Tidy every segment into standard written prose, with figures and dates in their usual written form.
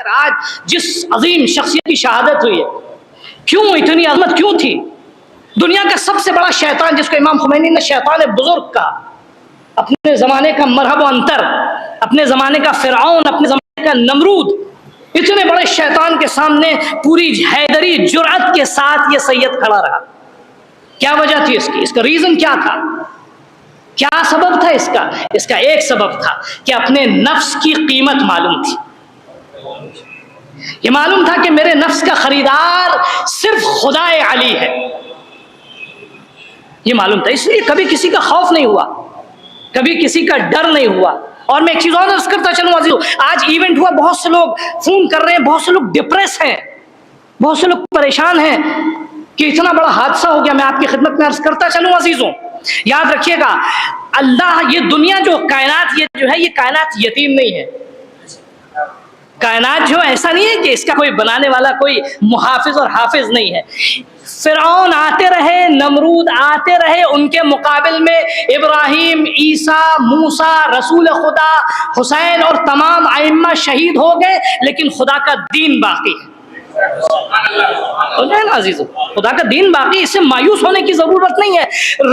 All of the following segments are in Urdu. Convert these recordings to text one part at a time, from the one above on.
آج جس عظیم شخصیت کی شہادت ہوئی ہے، کیوں اتنی عظمت کیوں تھی؟ دنیا کا سب سے بڑا شیطان جس کو امام خمینی نے شیطان بزرگ کا، اپنے زمانے کا مرحب و انتر، اپنے زمانے کا فرعون، اپنے زمانے کا نمرود، اتنے بڑے شیطان کے سامنے پوری حیدری جرأت کے ساتھ یہ سید کھڑا رہا۔ کیا وجہ تھی اس کی؟ اس کا ریزن کیا تھا؟ کیا سبب تھا اس کا؟ اس کا ایک سبب تھا کہ اپنے نفس کی قیمت معلوم تھی۔ یہ معلوم تھا کہ میرے نفس کا خریدار صرف خدا علی ہے، یہ معلوم تھا، اس لیے کبھی کسی کا خوف نہیں ہوا، کبھی کسی کا ڈر نہیں ہوا۔ اور میں ایک چیز اور عرض کرتا چلوں عزیزو، آج ایونٹ ہوا، بہت سے لوگ فون کر رہے ہیں، بہت سے لوگ ڈپریس ہیں، بہت سے لوگ پریشان ہیں کہ اتنا بڑا حادثہ ہو گیا۔ میں آپ کی خدمت میں عرض کرتا چلوں عزیزوں، یاد رکھیے گا، اللہ، یہ دنیا جو کائنات، یہ جو ہے، یہ کائنات یتیم نہیں ہے۔ کائنات جو ایسا نہیں ہے کہ اس کا کوئی بنانے والا، کوئی محافظ اور حافظ نہیں ہے۔ فرعون آتے رہے، نمرود آتے رہے، ان کے مقابل میں ابراہیم، عیسیٰ، موسیٰ، رسول خدا، حسین اور تمام ائمہ شہید ہو گئے، لیکن خدا کا دین باقی ہے۔ عزیزو، خدا کا دین باقی، اس سے مایوس ہونے کی ضرورت نہیں ہے۔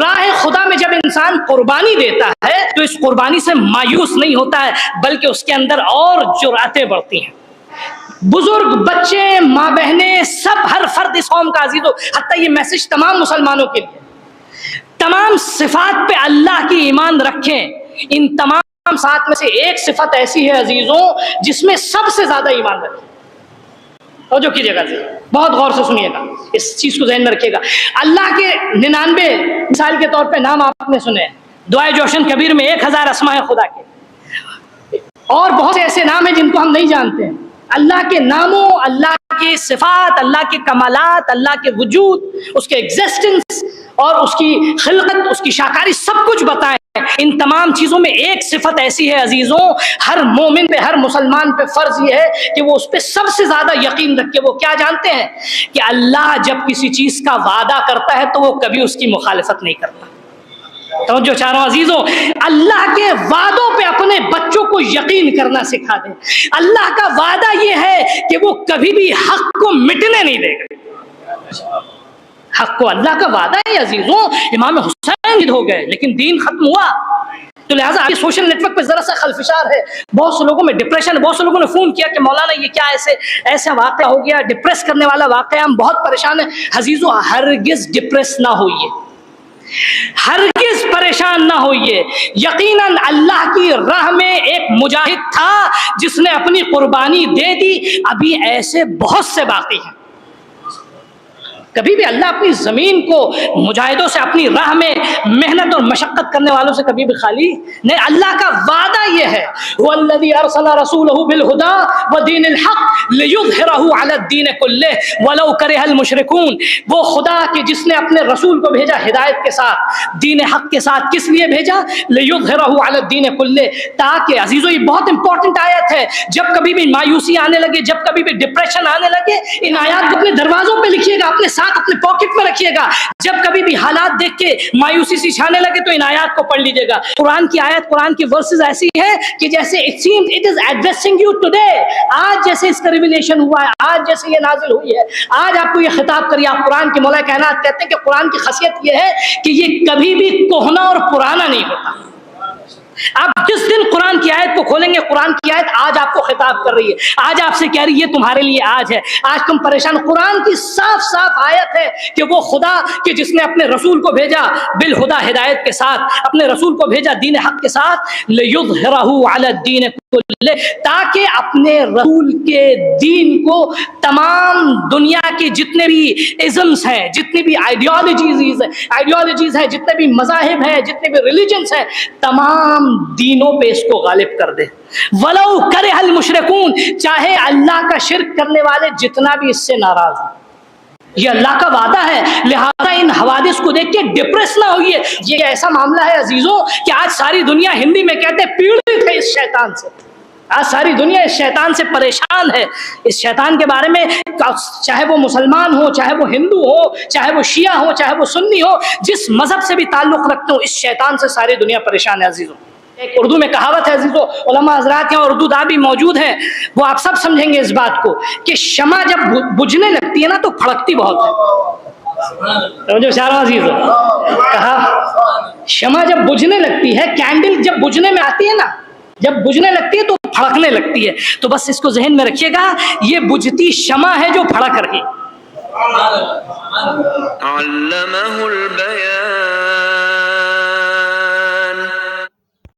راہ خدا میں جب انسان قربانی دیتا ہے تو اس قربانی سے مایوس نہیں ہوتا ہے، بلکہ اس کے اندر اور جرأتیں بڑھتی ہیں۔ بزرگ، بچے، ماں بہنیں، سب، ہر فرد اس قوم کا عزیزو، حتیٰ یہ میسج تمام مسلمانوں کے لیے، تمام صفات پہ اللہ کی ایمان رکھیں۔ ان تمام صفات میں سے ایک صفت ایسی ہے عزیزوں جس میں سب سے زیادہ ایمان رکھیں۔ توجہ کیجیے گا، بہت غور سے سنیے گا، اس چیز کو ذہن میں رکھیے گا۔ اللہ کے 99 مثال کے طور پہ نام آپ نے سنے، دعائے جوشن کبیر میں 1000 اسماء خدا کے، اور بہت سے ایسے نام ہیں جن کو ہم نہیں جانتے ہیں۔ اللہ کے ناموں، اللہ کی صفات، اللہ کے کمالات، اللہ کے وجود، اس کے ایگزسٹنس اور اس کی خلقت، اس کی شاکاری، سب کچھ بتائیں۔ ان تمام چیزوں میں ایک صفت ایسی ہے عزیزوں، ہر مومن پہ، ہر مسلمان پہ فرض یہ ہے کہ وہ اس پہ سب سے زیادہ یقین رکھے۔ وہ کیا جانتے ہیں؟ کہ اللہ جب کسی چیز کا وعدہ کرتا ہے تو وہ کبھی اس کی مخالفت نہیں کرتا۔ توجہ چاہ رہا ہوں عزیزوں، اللہ کے وعدوں پہ اپنے بچوں کو یقین کرنا سکھا دیں۔ اللہ کا وعدہ یہ ہے کہ وہ کبھی بھی حق کو مٹنے نہیں دے گا۔ حق کو، اللہ کا وعدہ ہے عزیزوں۔ امام حسین ہو گئے لیکن دین ختم ہوا، تو لہٰذا آگے سوشل نیٹ ورک پہ ذرا سا خلفشار ہے، بہت سے لوگوں میں ڈپریشن، بہت سے لوگوں نے فون کیا کہ مولانا یہ کیا ایسا واقعہ ہو گیا، ڈپریس کرنے والا واقعہ، ہم بہت پریشان ہیں۔ عزیزوں، ہرگز ڈپریس نہ ہوئیے، ہرگز پریشان نہ ہوئیے۔ یقیناً اللہ کی راہ میں ایک مجاہد تھا جس نے اپنی قربانی دے دی، ابھی ایسے بہت سے باقی ہیں۔ کبھی بھی اللہ اپنی زمین کو مجاہدوں سے، اپنی راہ میں محنت اور مشقت کرنے والوں سے کبھی بھی خالی نہیں۔ اللہ کا وعدہ یہ ہے، وَالَّذِي أَرْسَلَ رَسُولَهُ بِالْهُدَى وَدِينِ الْحَقِّ لِيُظْهِرَهُ عَلَى الدِّينِ كُلِّهِ وَلَوْ كَرِهَ الْمُشْرِكُونَ۔ وہ خدا کہ جس نے اپنے رسول کو بھیجا ہدایت کے ساتھ، دین حق کے ساتھ، کس لیے بھیجا؟ لِيُظْهِرَهُ عَلَى الدِّينِ كُلِّهِ، تاکہ عزیزو، یہ بہت امپورٹنٹ آیت ہے، جب کبھی بھی مایوسی آنے لگے، جب کبھی بھی ڈپریشن آنے لگے، ان آیات کو اپنے دروازوں پہ لکھیے گا، اپنے اپنے پاکٹ میں رکھیے گا۔ جب کبھی بھی حالات دیکھ کے مایوسی سی چھانے لگے تو ان آیات کو پڑھ لیجیے گا۔ قرآن کی آیت، قرآن کی ورسز ایسی ہے کہ جیسے it seems it is addressing you today، آج جیسے اس کا ریویلیشن ہوا ہے، آج جیسے یہ نازل ہوئی ہے، آج آپ کو یہ خطاب کریے۔ آپ قرآن کے مولا کائنات کہتے ہیں کہ قرآن کی خاصیت یہ ہے کہ یہ کبھی بھی کہنا اور پرانا نہیں ہوتا۔ آپ جس دن قرآن کی آیت کو کھولیں گے، قرآن کی آیت آج آپ کو خطاب کر رہی ہے، آج آپ سے کہہ رہی ہے یہ تمہارے لیے آج ہے، آج تم پریشان۔ قرآن کی صاف صاف آیت ہے کہ وہ خدا کہ جس نے اپنے رسول کو بھیجا بالہدا، ہدایت کے ساتھ، اپنے رسول کو بھیجا دین حق کے ساتھ، لِيُظْهِرَهُ عَلَى الدِّينِ كُلِّهِ، تاکہ اپنے رسول کے دین کو تمام دنیا کے جتنے بھی ازمز ہیں، جتنے بھی آئیڈیالوجیز ہیں، جتنے بھی مذاہب ہیں، جتنے بھی ریلیجنز ہیں، تمام دینوں پہ اس کو غالب کر دے۔ وَلَوْ كَرِهَ الْمُشْرِكُونَ، چاہے اللہ کا شرک کرنے والے جتنا بھی اس سے ناراض ہیں۔ یہ اللہ کا وعدہ ہے، لہذا ان حوادث کو دیکھ کے ڈپریس نہ ہوئیے۔ یہ ایسا معاملہ ہے عزیزوں کہ آج ساری دنیا، ہندی میں کہتے ہیں، پیڑت ہے اس شیطان سے۔ آج ساری دنیا اس شیطان سے پریشان ہے۔ اس شیطان کے بارے میں چاہے وہ مسلمان ہو، چاہے وہ ہندو ہو، چاہے وہ شیعہ ہو، چاہے وہ سنی ہو، جس مذہب سے بھی تعلق رکھتے ہو، اس شیطان سے ساری دنیا پریشان ہے عزیزوں۔ ایک اردو میں کہاوت ہے عزیزو، علماء حضرات یہاں اردو داں بھی موجود ہیں، وہ آپ سب سمجھیں گے اس بات کو کہ شمع جب بجھنے لگتی ہے نا تو پھڑکتی بہت ہے. جو شاعر عزیز کہا شمع جب بجھنے لگتی ہے، کینڈل جب بجھنے میں آتی ہے نا، جب بجھنے لگتی ہے تو پھڑکنے لگتی ہے. تو بس اس کو ذہن میں رکھیے گا، یہ بجھتی شمع ہے جو پھڑک رہی. علمہ البیان